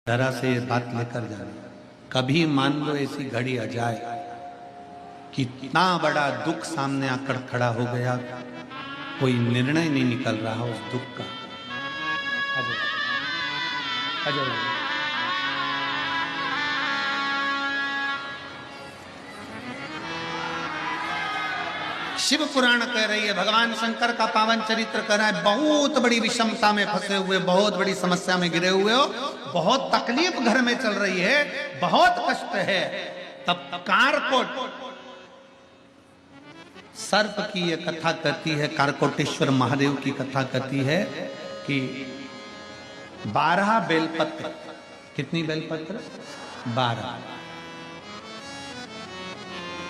जरा से ये बात लेकर जाना, कभी मान लो ऐसी घड़ी आ जाए कि इतना बड़ा दुख सामने आकर खड़ा हो गया, कोई निर्णय नहीं निकल रहा उस दुख का। शिव पुराण कह रही है, भगवान शंकर का पावन चरित्र कह रहा है, बहुत बड़ी विषमता में फंसे हुए, बहुत बड़ी समस्या में गिरे हुए हो, बहुत तकलीफ घर में चल रही है, बहुत कष्ट है। तब कारकोट सर्प की यह कथा कहती है, कारकोटेश्वर महादेव की कथा कहती है कि 12 बेलपत्र, कितनी बेलपत्र? 12,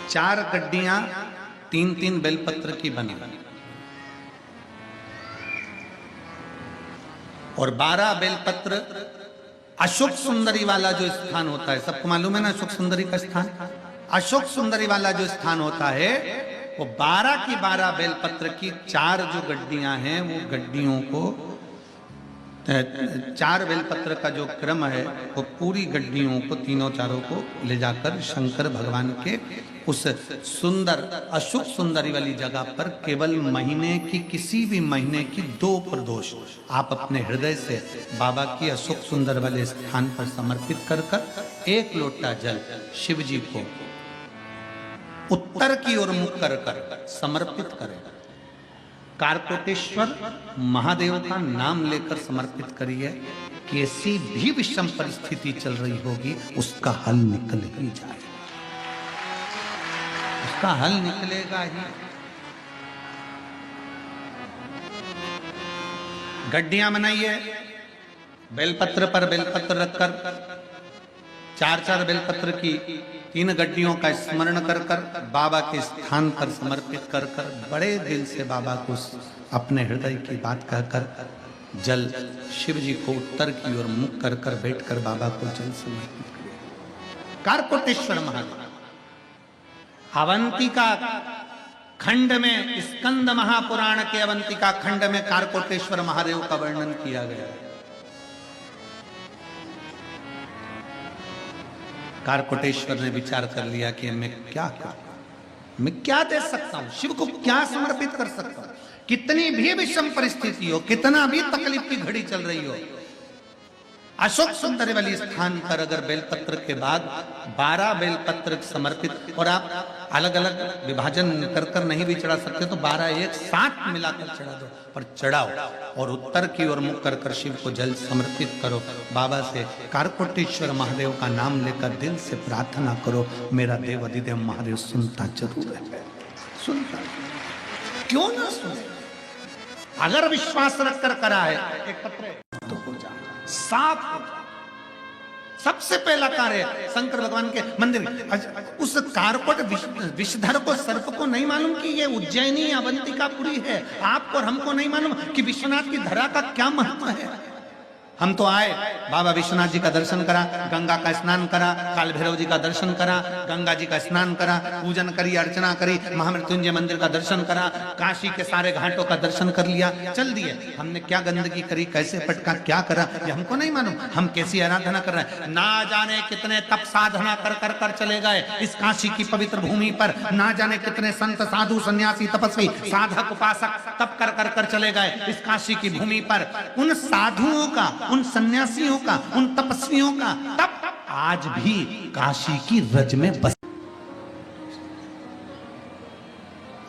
4 गड्डियां 3-3 बेलपत्र की बनी और 12 बेलपत्र। अशोक सुंदरी वाला जो स्थान होता है, सबको मालूम है ना अशोक सुंदरी का स्थान? अशोक सुंदरी वाला जो स्थान होता है वो 12 की 12 बेलपत्र की 4 जो गड्डियां हैं, वो गड्डियों को 4 बेलपत्र का जो क्रम है वो पूरी गड्डियों को, तीनों चारों को ले जाकर शंकर भगवान के उस सुंदर अशोक सुंदरी वाली जगह पर केवल महीने की, किसी भी महीने की 2 प्रदोष आप अपने हृदय से बाबा की अशोक सुंदर वाले स्थान पर समर्पित कर कर 1 लोटा जल शिव जी को उत्तर की ओर मुख कर कर समर्पित करें। कारकोटेश्वर महादेव का नाम लेकर समर्पित करिए, कैसी भी विषम परिस्थिति चल रही होगी उसका हल निकल ही जाए, उसका हल निकलेगा ही। गड्डियां बनाइए, बेलपत्र पर बेलपत्र रखकर 4-4 बेलपत्र की 3 गड्डियों का स्मरण कर कर बाबा के स्थान पर समर्पित कर कर बड़े दिल से बाबा को अपने हृदय की बात कहकर जल शिव जी को उत्तर की ओर मुख कर कर बैठकर बाबा को जल समर्पित करिए। कारकोटेश्वर महादेव अवंतिका खंड में, स्कंद महापुराण के अवंतिका खंड में कारकोटेश्वर महादेव का वर्णन किया गया है। कारकोटेश्वर ने विचार कर लिया कि मैं क्या करूं, मैं क्या दे सकता हूं, शिव को क्या समर्पित कर सकता हूं। कितनी भी विषम परिस्थिति हो, कितना भी तकलीफ की घड़ी चल रही हो, अशोक सुंदरी वाली स्थान पर अगर बेलपत्र के बाद 12 बेलपत्र समर्पित, और आप अलग अलग विभाजन कर कर नहीं भी चढ़ा सकते तो 12 एक साथ मिलाकर चढ़ा दो, पर चढ़ाओ और उत्तर की ओर मुख कर कर शिव को जल समर्पित करो। बाबा से कारकोटेश्वर महादेव का नाम लेकर दिल से प्रार्थना करो, मेरा देव अधिदेव महादेव सुनता जरूर है, सुनता, क्यों ना सुने। अगर विश्वास रखकर करा है एक पत्र तो हो जाए, साफ हो जाए। सबसे पहला कार्य शंकर भगवान के मंदिर में उस कारकोट विषधर को, सर्प को नहीं मालूम कि ये उज्जैनी अवंतिकापुरी है। आपको और हमको नहीं मालूम कि विश्वनाथ की धरा का क्या महत्व है। हम तो आए, बाबा विश्वनाथ जी का दर्शन करा, गंगा का स्नान करा, काल भैरव जी का दर्शन करा, गंगा जी का स्नान करा, पूजन करी, अर्चना करी, महामृत्युंजय मंदिर का दर्शन करा, काशी के सारे घाटों का दर्शन कर लिया, चल दिए। हमने क्या गंदगी करी, कैसे पटका, क्या करा, ये हमको नहीं मालूम। हम कैसी आराधना कर रहे हैं, ना जाने कितने तप साधना कर कर कर चले गए इस काशी की पवित्र भूमि पर। ना जाने कितने संत, साधु, सन्यासी, तपस्वी, साधक, उपासक तप कर कर कर चले गए इस काशी की भूमि पर। उन साधुओं का, उन सन्यासियों का, उन तपस्वियों का तप आज भी काशी की रज में बस।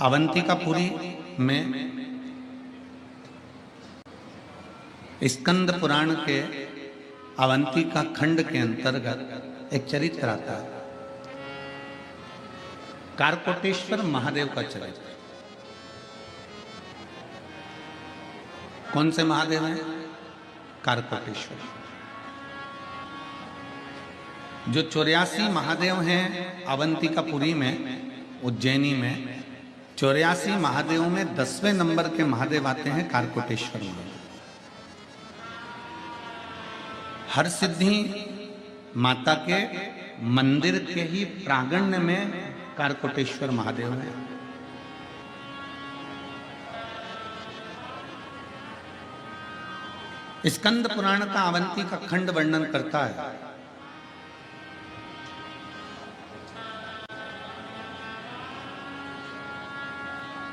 अवंतिकापुरी में स्कंद पुराण के अवंतिका खंड के अंतर्गत एक चरित्र आता है, कारकोटेश्वर महादेव का चरित्र। कौन से महादेव हैं? कारकोटेश्वर। जो 84 महादेव हैं अवंतिकापुरी में, उज्जैनी में 84 महादेवों में 10वें नंबर के महादेव आते हैं कारकोटेश्वर महादेव। हर सिद्धि माता के मंदिर के ही प्रांगण में कारकोटेश्वर महादेव हैं। स्कंद पुराण का अवंती का खंड वर्णन करता है।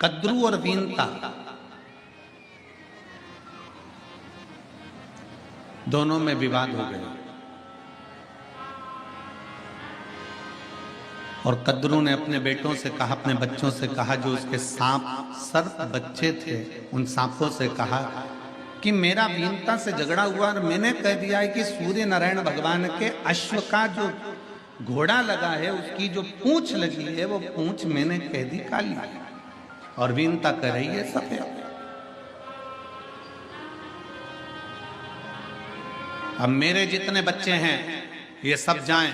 कद्रू और वीनता दोनों में विवाद हो गया और कद्रू ने अपने बेटों से कहा, अपने बच्चों से कहा, जो उसके सर्प बच्चे थे, उन सांपों से कहा कि मेरा वीनता से झगड़ा हुआ और मैंने कह दिया है कि सूर्य नारायण भगवान के अश्व का जो घोड़ा लगा है उसकी जो पूंछ लगी है वो पूंछ मैंने कह दी काली और वीनता कह रही है सफेद। अब मेरे जितने बच्चे हैं ये सब जाएं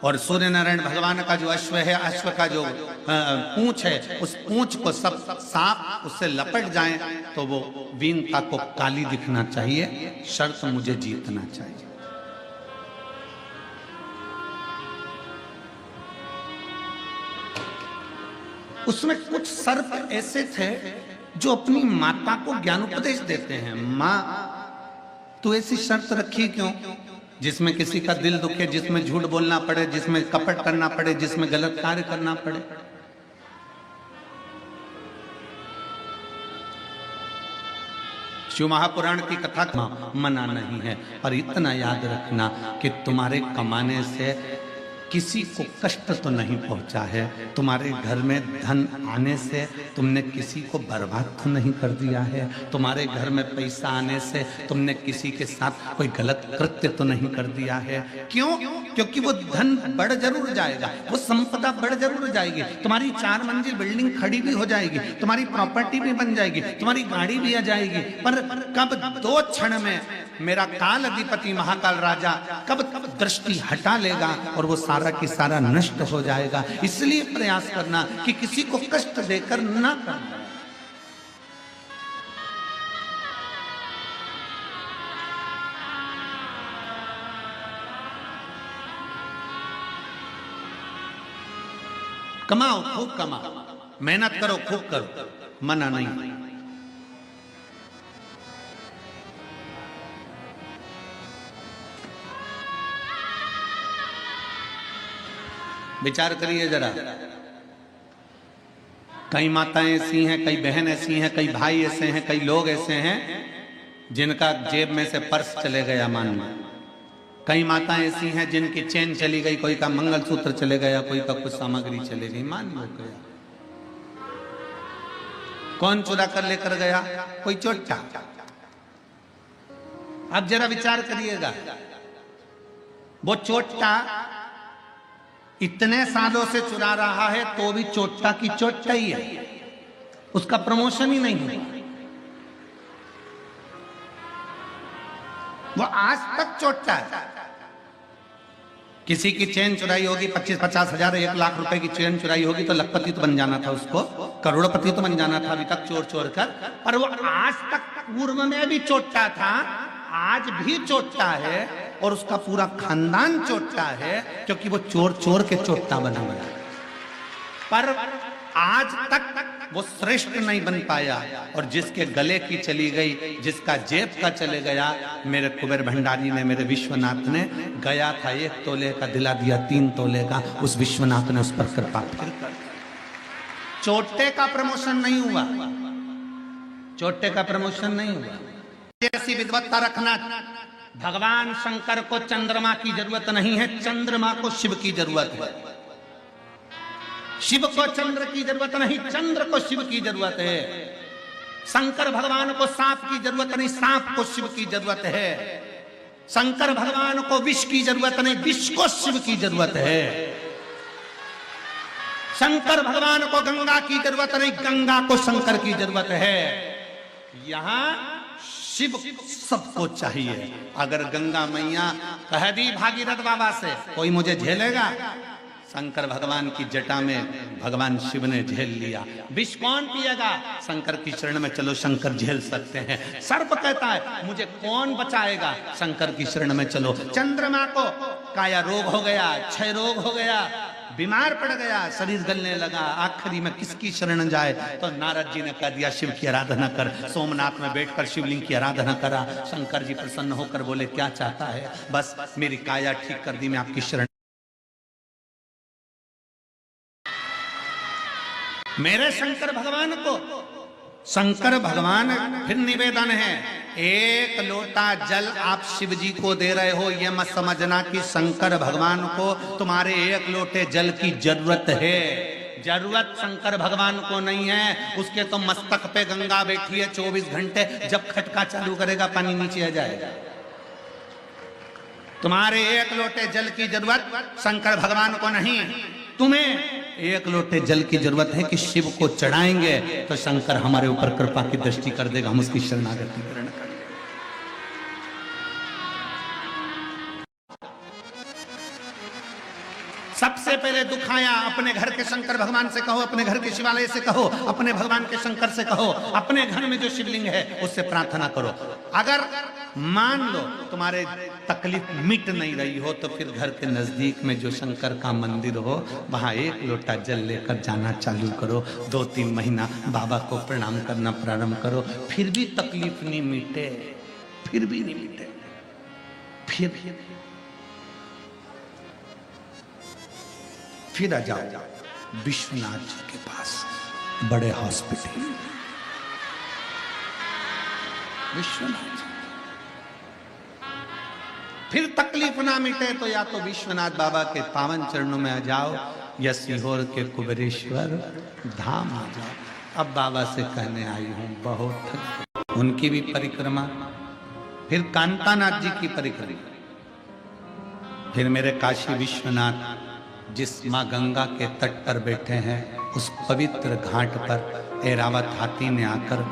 और सूर्य नारायण भगवान का जो अश्व है, अश्व का जो पूंछ है, उस पूंछ को सब सांप उससे लपट जाएं तो वो वीनता को काली दिखना चाहिए, शर्त मुझे जीतना चाहिए। उसमें कुछ सर्प ऐसे थे जो अपनी माता को ज्ञानोपदेश देते हैं, माँ तू ऐसी शर्त रखी क्यों जिसमें किसी का दिल दुखे, जिसमें झूठ बोलना पड़े, जिसमें कपट करना पड़े, जिसमें गलत कार्य करना पड़े। शिव महापुराण की कथा मना नहीं है। और इतना याद रखना कि तुम्हारे कमाने से किसी को कष्ट तो नहीं पहुंचा है, तुम्हारे घर में धन आने से तुमने किसी को बर्बाद तो नहीं कर दिया है, तुम्हारे घर में पैसा आने से तुमने किसी के साथ कोई गलत कृत्य तो नहीं कर दिया है। क्यों? क्योंकि वो धन बढ़ जरूर जाएगा, वो संपदा बढ़ जरूर जाएगी, तुम्हारी 4 मंजिल बिल्डिंग खड़ी भी हो जाएगी, तुम्हारी प्रॉपर्टी भी बन जाएगी, तुम्हारी गाड़ी भी आ जाएगी, पर कब 2 क्षण में मेरा काल अधिपति महाकाल राजा कब दृष्टि हटा लेगा और वो सारा की सारा नष्ट हो जाएगा। इसलिए प्रयास करना कि किसी को कष्ट देकर ना करना। कमाओ, खूब कमाओ, मेहनत करो, खूब करो, मना नहीं। विचार करिए जरा, कई माताएं ऐसी हैं, कई बहन ऐसी हैं, कई भाई ऐसे हैं, कई लोग ऐसे हैं जिनका जेब में से पर्स चले गया मान लो, कई माताएं ऐसी हैं जिनकी चेन चली गई, कोई का मंगलसूत्र चले गया, कोई का कुछ सामग्री चली गई, मान लो गया। कौन चुरा कर लेकर गया? कोई चोट्टा। अब जरा विचार करिएगा, वो चोट्टा इतने सालों से चुरा रहा है तो भी चोट्टा की चोट्टा ही है, उसका प्रमोशन ही नहीं हुआ। वो आज तक चोट्टा है। किसी की चेन चुराई होगी, 25-50 हजार 1 लाख रुपए की चेन चुराई होगी तो लखपति तो बन जाना था उसको, करोड़पति तो बन जाना था अभी तक चोर चोर कर, पर वो आज तक पूर्व में भी चोट्टा था, आज भी चोट्टा है और उसका पूरा खानदान चोट्टा है, क्योंकि वो चोर चोर के चोट्टा बना हुआ है। पर आज तक वो श्रेष्ठ नहीं बन पाया और जिसके गले की चली गई, जिसका जेब का चले गया, मेरे कुबेर भंडारी ने, मेरे विश्वनाथ ने गया था 1 तोले का, दिला दिया 3 तोले का, उस विश्वनाथ ने उस पर कृपा की। चोटे का प्रमोशन नहीं हुआ, चोटे का प्रमोशन नहीं हुआ। ऐसी विद्वत्ता रखना, भगवान शंकर को चंद्रमा की जरूरत नहीं है, चंद्रमा को शिव की जरूरत है। शिव को चंद्र की जरूरत नहीं, चंद्र को शिव की जरूरत है। शंकर भगवान को सांप की जरूरत नहीं, सांप को शिव की जरूरत है। शंकर भगवान को विष की जरूरत नहीं, विष को शिव की जरूरत है। शंकर भगवान को गंगा की जरूरत नहीं, गंगा को शंकर की जरूरत है। यहां शिव सबको चाहिए। अगर गंगा मैया कह दी भागीरथ बाबा से कोई मुझे झेलेगा, शंकर भगवान की जटा में भगवान शिव ने झेल लिया। विष कौन पिएगा? शंकर की शरण में चलो, शंकर झेल सकते हैं। सर्प कहता है मुझे कौन बचाएगा? शंकर की शरण में चलो। चंद्रमा को काया रोग हो गया, क्षय रोग हो गया, बीमार पड़ गया, शरीर गलने लगा, आखिरी में किसकी शरण जाए? तो नारद जी ने कह दिया शिव की आराधना कर। सोमनाथ में बैठकर शिवलिंग की आराधना करा। शंकर जी प्रसन्न होकर बोले क्या चाहता है? बस मेरी काया ठीक कर दी, मैं आपकी शरण। मेरे शंकर भगवान को, शंकर भगवान फिर निवेदन है, एक लोटा जल आप शिव जी को दे रहे हो, यह मत समझना कि शंकर भगवान को तुम्हारे एक लोटे जल की जरूरत है। जरूरत शंकर भगवान को नहीं है, उसके तो मस्तक पे गंगा बैठी है 24 घंटे, जब खटका चालू करेगा पानी नीचे आ जाएगा। तुम्हारे एक लोटे जल की जरूरत शंकर भगवान को नहीं, तुम्हें एक लोटे जल की जरूरत है कि शिव को चढ़ाएंगे तो शंकर हमारे ऊपर कृपा की दृष्टि कर देगा, हम उसकी शरणागति ग्रहण कर लेंगे। सबसे पहले दुख आया, अपने घर के शंकर भगवान से कहो, अपने घर के शिवालय से कहो, अपने भगवान के शंकर से कहो, अपने घर में जो शिवलिंग है उससे प्रार्थना करो। अगर मान लो तुम्हारे तकलीफ मिट नहीं रही हो तो फिर घर के नजदीक में जो शंकर का मंदिर हो वहां एक लोटा जल लेकर जाना चालू करो। 2-3 महीना बाबा को प्रणाम करना प्रारंभ करो, फिर भी तकलीफ नहीं मिटे, फिर भी नहीं मिटे, फिर आ जाओ विश्वनाथ जी के पास, बड़े हॉस्पिटल विश्वनाथ जी। फिर तकलीफ ना मिटे तो या तो विश्वनाथ बाबा के पावन चरणों में आ जाओ या सीहोर के कुबेरेश्वर धाम आ जाओ। अब बाबा से कहने आई हूं बहुत थक, उनकी भी परिक्रमा, फिर कांतानाथ जी की परिक्रमा, फिर मेरे काशी विश्वनाथ जिस माँ गंगा के तट पर बैठे हैं उस पवित्र घाट पर ऐरावत हाथी ने आकर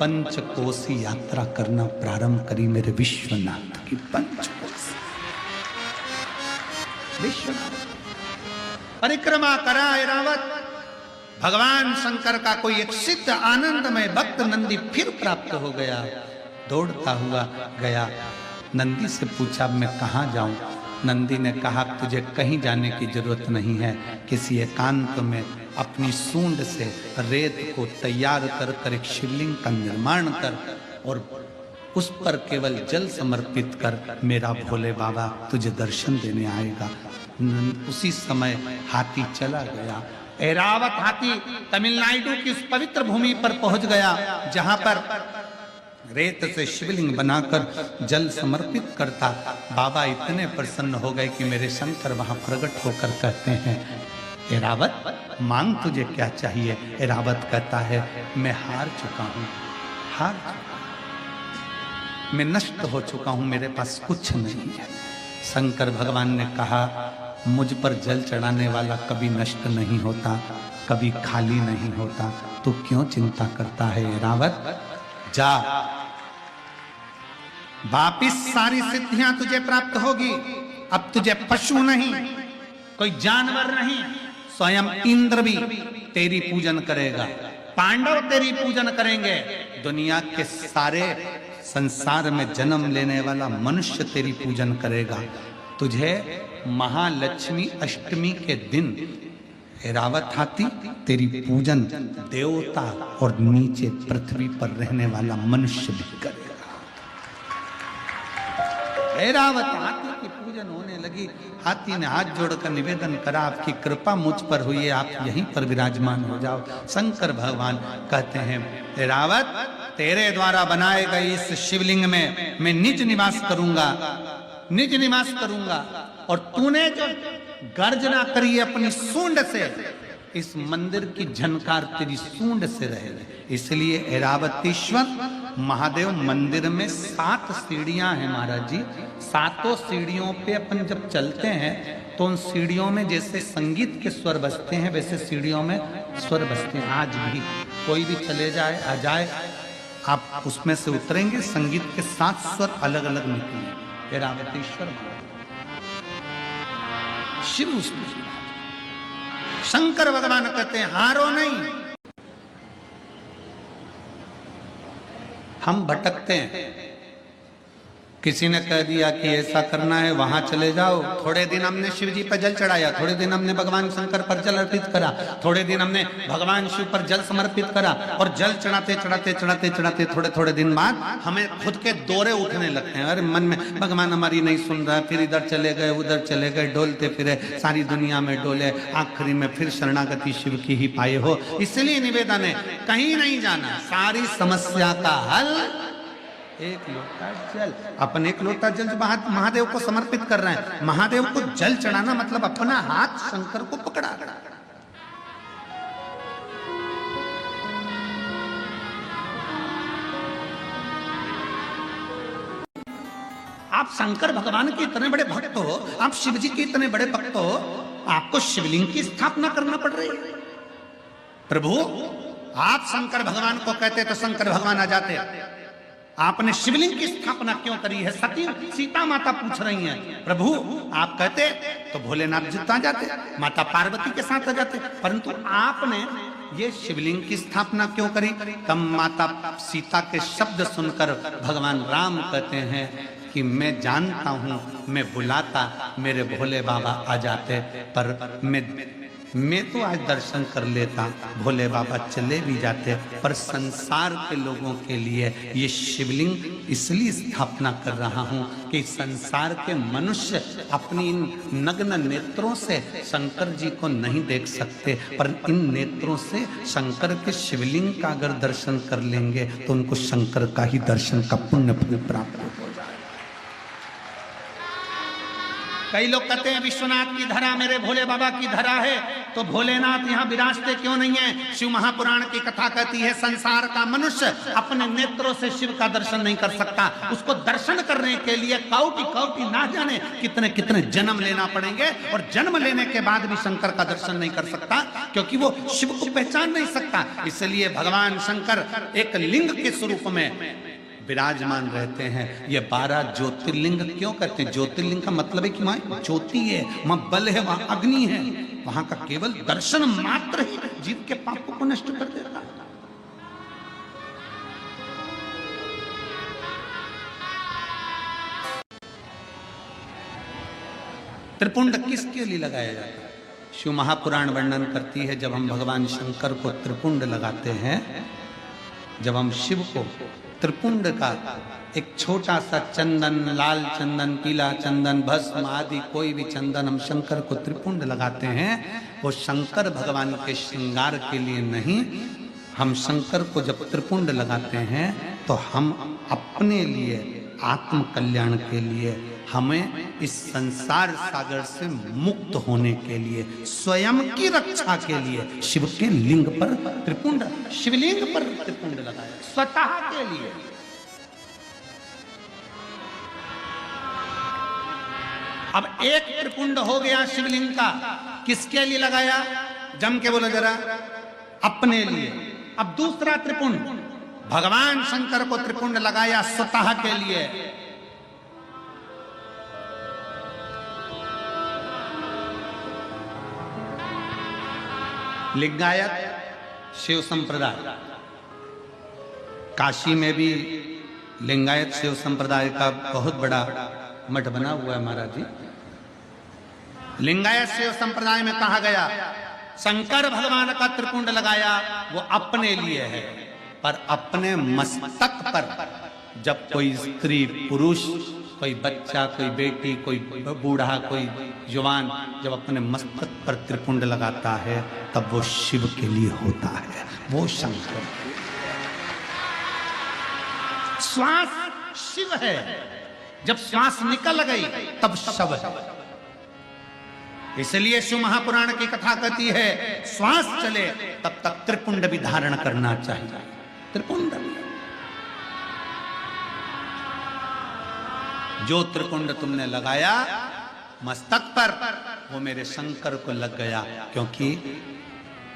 पंचकोसी यात्रा करना प्रारंभ करी। मेरे विश्वनाथ की पंचकोसी विश्वनाथ परिक्रमा करा ऐरावत। भगवान शंकर का कोई एक सिद्ध आनंदमय भक्त नंदी फिर प्राप्त हो गया, दौड़ता हुआ गया। नंदी से पूछा मैं कहाँ जाऊं? नंदी ने कहा तुझे कहीं जाने की जरूरत नहीं है, किसी एकांत में अपनी सूंड से रेत को तैयार कर कर एक शिवलिंग का निर्माण कर और उस पर केवल जल समर्पित कर, मेरा भोले बाबा तुझे दर्शन देने आएगा। उसी समय हाथी चला गया। ऐरावत हाथी तमिलनाडु की उस पवित्र भूमि पर पहुंच गया जहां पर रेत से शिवलिंग बनाकर जल समर्पित करता। बाबा इतने प्रसन्न हो गए कि मेरे शंकर वहां प्रकट होकर कहते हैं ऐरावत मांग तुझे क्या चाहिए? ऐरावत कहता है मैं हार चुका हूं, हार चुका हूं, मैं नष्ट हो चुका हूं, मेरे पास कुछ नहीं है। शंकर भगवान ने कहा मुझ पर जल चढ़ाने वाला कभी नष्ट नहीं होता, कभी खाली नहीं होता, तू क्यों चिंता करता है? ऐरावत जा, वापिस सारी सिद्धियां तुझे प्राप्त होगी। अब तुझे पशु नहीं, कोई जानवर नहीं, स्वयं इंद्र भी तेरी पूजन करेगा, पांडव तेरी पूजन करेंगे, दुनिया के सारे संसार में जन्म लेने वाला मनुष्य तेरी पूजन करेगा। तुझे महालक्ष्मी अष्टमी के दिन ऐरावत हाथी तेरी पूजन देवता और नीचे पृथ्वी पर रहने वाला मनुष्य भी करेगा। ऐरावत हाथी की पूजन होने लगी। हाथी ने हाथ जोड़कर निवेदन करा आपकी कृपा मुझ पर हुई है, आप यहीं पर विराजमान हो जाओ। शंकर भगवान कहते हैं ऐरावत तेरे द्वारा बनाए गए इस शिवलिंग में मैं निज निवास करूंगा, निज निवास करूंगा। और तूने जो गर्जना करी अपनी सूंड से, इस मंदिर की झनकार तेरी सूंड से रहे। इसलिए ऐरावतेश्वर महादेव मंदिर में 7 सीढ़ियां हैं महाराज जी। 7 सीढ़ियों पे अपन जब चलते हैं तो उन सीढ़ियों में जैसे संगीत के स्वर बजते हैं वैसे सीढ़ियों में स्वर बजते हैं। आज भी कोई भी चले जाए आ जाए, आप उसमें से उतरेंगे, संगीत के 7 स्वर अलग अलग निकलेंगे। ऐरावतेश्वर शिव शंकर भगवान कहते हैं हारो नहीं। हम भटकते हैं, किसी ने कह दिया कि ऐसा करना है, वहां चले जाओ। थोड़े दिन हमने शिव जी पर जल चढ़ाया, थोड़े दिन हमने भगवान शंकर पर जल अर्पित करा, थोड़े दिन हमने भगवान शिव पर जल समर्पित करा, और जल चढ़ाते चढ़ाते चढ़ाते चढ़ाते थोड़े थोड़े दिन बाद हमें खुद के दौरे उठने लगते हैं। अरे मन में भगवान हमारी नहीं सुन रहा, फिर इधर चले गए उधर चले गए, डोलते फिरे, सारी दुनिया में डोले, आखिरी में फिर शरणागति शिव की ही पाए हो। इसलिए निवेदन है, कहीं नहीं जाना, सारी समस्या का हल एक लोटा जल। अपन एक लोटा जल महादेव को समर्पित कर रहे हैं। महादेव को जल चढ़ाना मतलब अपना हाथ शंकर को पकड़ा। आप शंकर भगवान के इतने बड़े भक्त हो, आप शिव जी के इतने बड़े भक्त हो, आपको शिवलिंग की स्थापना करना पड़ रही है। प्रभु आप शंकर भगवान को कहते तो शंकर भगवान आ जाते, आपने शिवलिंग की स्थापना क्यों करी है? सती सीता माता पूछ रही हैं, प्रभु आप कहते तो भोलेनाथ जी आ जाते, माता पार्वती के साथ आ जाते, परंतु आपने ये शिवलिंग की स्थापना क्यों करी? तब माता सीता के शब्द सुनकर भगवान राम कहते हैं कि मैं जानता हूं, मैं बुलाता मेरे भोले बाबा आ जाते, पर मैं तो आज दर्शन कर लेता, भोले बाबा चले भी जाते, पर संसार के लोगों के लिए ये शिवलिंग इसलिए स्थापना कर रहा हूं कि संसार के मनुष्य अपनी इन नग्न नेत्रों से शंकर जी को नहीं देख सकते, पर इन नेत्रों से शंकर के शिवलिंग का अगर दर्शन कर लेंगे तो उनको शंकर का ही दर्शन का पुण्य फल प्राप्त हो जाए। कई लोग कहते हैं विश्वनाथ की धरा मेरे भोले बाबा की धरा है, तो भोलेनाथ यहाँ विराजते क्यों नहीं है? शिव महापुराण की कथा कहती है संसार का मनुष्य अपने नेत्रों से शिव का दर्शन नहीं कर सकता। उसको दर्शन करने के लिए कौटि कौटि ना जाने कितने कितने जन्म लेना पड़ेंगे, और जन्म लेने के बाद भी शंकर का दर्शन नहीं कर सकता, क्योंकि वो शिव को पहचान नहीं सकता। इसलिए भगवान शंकर एक लिंग के स्वरूप में विराजमान रहते हैं। ये 12 ज्योतिर्लिंग क्यों कहते हैं? ज्योतिर्लिंग का मतलब है कि वहां ज्योति है, वहां बल है, वहां अग्नि है, वहां का केवल दर्शन मात्र ही जीव के पापों को नष्ट कर देता है। त्रिपुंड किसके लिए लगाया जाता है? शिव महापुराण वर्णन करती है, जब हम भगवान शंकर को त्रिपुंड लगाते हैं, जब हम शिव को त्रिपुंड का एक छोटा सा चंदन, लाल चंदन, पीला चंदन, भस्म आदि कोई भी चंदन हम शंकर को त्रिपुंड लगाते हैं, वो शंकर भगवान के श्रृंगार के लिए नहीं। हम शंकर को जब त्रिपुंड लगाते हैं तो हम अपने लिए, आत्म कल्याण के लिए, हमें इस संसार सागर से मुक्त होने के लिए, स्वयं की रक्षा के लिए शिव के लिंग पर त्रिपुंड, शिवलिंग पर त्रिपुंड लगाया स्वतः के लिए। अब एक त्रिपुंड हो गया शिवलिंग का, किसके लिए लगाया? जम के बोलो जरा, अपने लिए। अब दूसरा त्रिपुंड भगवान शंकर को त्रिपुंड लगाया स्वतः के लिए। लिंगायत शिव संप्रदाय, काशी में भी लिंगायत शिव संप्रदाय का बहुत बड़ा मठ बना हुआ है महाराज जी। लिंगायत शिव संप्रदाय में कहा गया शंकर भगवान का त्रिपुंड लगाया वो अपने लिए है, पर अपने मस्तक पर जब कोई स्त्री पुरुष, कोई बच्चा, कोई बेटी, कोई बूढ़ा, कोई जवान जब अपने मस्तक पर त्रिपुंड लगाता है तब वो शिव के लिए होता है, वो शंकर। श्वास शिव है, जब श्वास निकल गई तब शव है। इसलिए शिव महापुराण की कथा कहती है श्वास चले तब तक त्रिपुंड भी धारण करना चाहिए। त्रिपुंड, जो त्रिपुंड तुमने लगाया मस्तक पर वो मेरे शंकर को लग गया, क्योंकि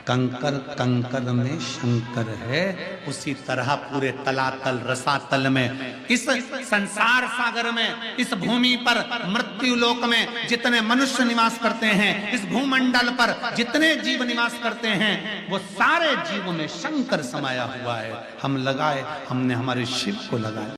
कंकर कंकर में शंकर है। उसी तरह पूरे तलातल रसातल में, इस संसार सागर में, इस भूमि पर, मृत्यु लोक में जितने मनुष्य निवास करते हैं, इस भूमंडल पर जितने जीव निवास करते हैं, वो सारे जीवों में शंकर समाया हुआ है। हम लगाए, हमने हमारे शिव को लगाया।